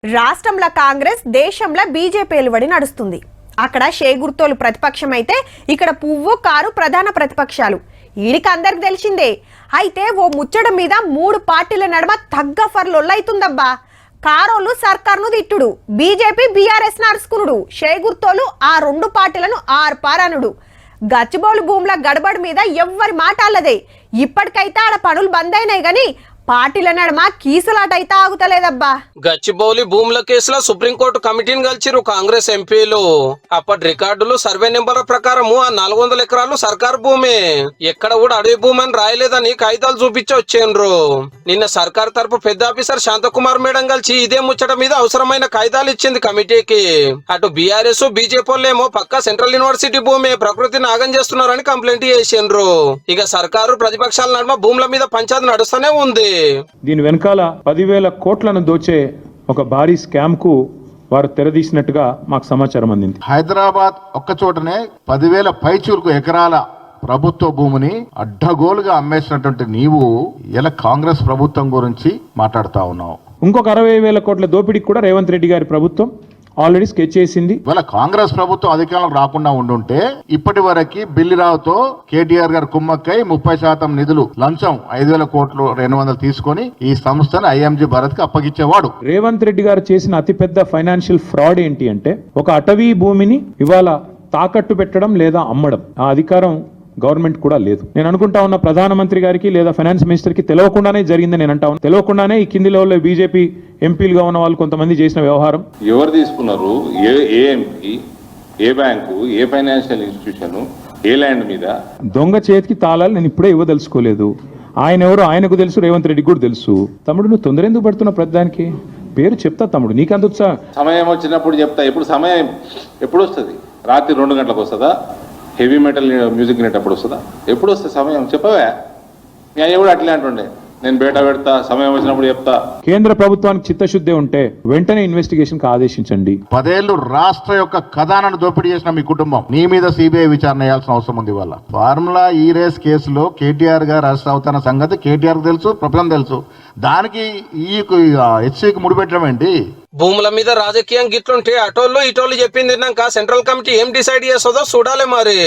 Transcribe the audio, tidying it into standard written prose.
రాష్ట్రంలో కాంగ్రెస్, దేశంలో బీజేపీ ఎలువడి నడుస్తుంది. అక్కడ షేగుర్తోలు ప్రతిపక్షం అయితే ఇక్కడ పువ్వు కారు ప్రధాన ప్రతిపక్షాలు. ఈడికి అందరికి తెలిసిందే. అయితే ఓ ముచ్చట మీద మూడు పార్టీల నడుమ తగ్గఫర్లొల్లైతుందబ్బా. కారోళ్ళు సర్కార్ను తిట్టుడు, బీజేపీ బీఆర్ఎస్ నడుచుకునుడు, షేగుర్తోలు ఆ రెండు పార్టీలను ఆర్పారనుడు. గచ్చిబౌలి భూముల గడబడి మీద ఎవ్వరి మాట అల్లదే. ఇప్పటికైతే ఆడ పనులు బంద్ అయినాయి గాని పార్టీల నడుమ కీసులాట అయితే ఆగుతలేదబ్బా. గచ్చిబౌలి భూముల కేసులో సుప్రీంకోర్టు కమిటీని కలిసిరు కాంగ్రెస్ ఎంపీలు. అప్పటి రికార్డులు సర్వే నెంబర్ల ప్రకారము ఆ 400 ఎకరాలు సర్కారు భూమి, ఎక్కడ కూడా అడవి భూమి అని రాయలేదని కాగితాలు చూపించి వచ్చేండ్రు. నిన్న సర్కారు తరపు పెద్ద ఆఫీసర్ శాంతకుమార్ మేడం కలిసి ఇదే ముచ్చట మీద అవసరమైన కాగితాలు ఇచ్చింది కమిటీకి. అటు బీఆర్ఎస్ బీజేపీ వాళ్ళేమో పక్కా సెంట్రల్ యూనివర్సిటీ భూమి, ప్రకృతి నాగం చేస్తున్నారని కంప్లైంట్ చేసిండ్రు. ఇక సర్కారు ప్రతిపక్షాల నడుమ భూముల మీద పంచాయతీ నడుస్తూనే ఉంది. దీని వెనకాల 10,000 కోట్లను దోచే ఒక భారీ స్కామ్ కు వారు తెరదీసినట్టుగా మాకు సమాచారం అందింది. హైదరాబాద్ ఒక్క చోటనే 10,000 పైచూరుకు ఎకరాల ప్రభుత్వ భూమిని అడ్డగోలుగా అమ్మేసినటువంటి నీవు ఇలా కాంగ్రెస్ ప్రభుత్వం గురించి మాట్లాడుతా ఉన్నావు. ఇంకొక 60,000 కోట్ల దోపిడీకి కూడా రేవంత్ రెడ్డి గారి ప్రభుత్వం ఆల్రెడీ స్కెచ్ చేసింది. ఇవాళ కాంగ్రెస్ ప్రభుత్వం అధికారంలో రాకుండా ఉండుంటే ఇప్పటి వరకు బిల్లిరావుతో కేటీఆర్ గారు కుమ్మక్కై 30% నిధులు లంచం 5,000 కోట్లు 200 తీసుకొని ఈ సంస్థను ఐఎంజీ భారత్ కి అప్పగించేవాడు. రేవంత్ రెడ్డి గారు చేసిన అతిపెద్ద ఫైనాన్షియల్ ఫ్రాడ్ ఏంటి అంటే ఒక అటవీ భూమిని ఇవాళ తాకట్టు పెట్టడం లేదా అమ్మడం. ఆ అధికారం గవర్నమెంట్ కూడా లేదు. నేను అనుకుంటా ఉన్న ప్రధానమంత్రి గారికి లేదా ఫైనాన్స్ మినిస్టర్ కి తెలియకుండానే జరిగిందని నేను అంటా ఉన్నా. తెలియకుండానే ఈ కింది లెవెల్లో బీజేపీ ఎంపీలుగా ఉన్న వాళ్ళు కొంతమంది చేసిన వ్యవహారం. ఎవరు తీసుకున్నారు, ఏ ఎంపీ, ఏ బ్యాంకు, ఏ ఫైనాన్షియల్ ఇన్స్టిట్యూషన్, ఏ ల్యాండ్ మీద దొంగ చేతికి తాళాలు నేను ఇప్పుడే ఇవ్వదలుచుకోలేదు. ఆయన ఎవరో ఆయనకు తెలుసు, రేవంత్ రెడ్డికి కూడా తెలుసు. తమ్ముడు నువ్వు తొందర ఎందుకు పడుతున్నావు? ప్రతిదానికి పేరు చెప్తా తమ్ముడు, నీకంత ఉత్సాహం. సమయం వచ్చినప్పుడు చెప్తా. ఎప్పుడు సమయం ఎప్పుడు వస్తుంది? రాత్రి 2 గంటలకు వస్తుందా? హెవీ మెటల్ మ్యూజిక్ వినేటప్పుడు వస్తుందా? ఎప్పుడు వస్తుంది సమయం? చెప్పవే. మీ అయ్య కూడా అట్లే అంటుండే, నేను బేటా పెడతా, సమయం వచ్చినప్పుడు చెప్తా. కేంద్ర ప్రభుత్వానికి చిత్తశుద్ధి ఉంటే వెంటనే ఇన్వెస్టిగేషన్ కి ఆదేశించండి. 10 ఏళ్లు రాష్ట్ర యొక్క ఖజానాను దోపిడీ చేసిన మీ కుటుంబం, నీ మీద సిబిఐ విచారణ చేయాల్సిన అవసరం ఉంది. వాళ్ళ ఫార్ములా ఈ రేస్ కేసులో కేటీఆర్ గారు అరెస్ట్ అవుతున్న సంగతి కేటీఆర్ తెలుసు, ప్రపంచం తెలుసు. దానికి ఈ హెచ్సికి ముడిపెట్టడం ఏంటి? భూముల మీద రాజకీయం గిట్లుంటే అటోళ్ళు ఇటోళ్ళు చెప్పింది విన్నాక సెంట్రల్ కమిటీ ఏం డిసైడ్ చేస్తుందో చూడాలి మరి.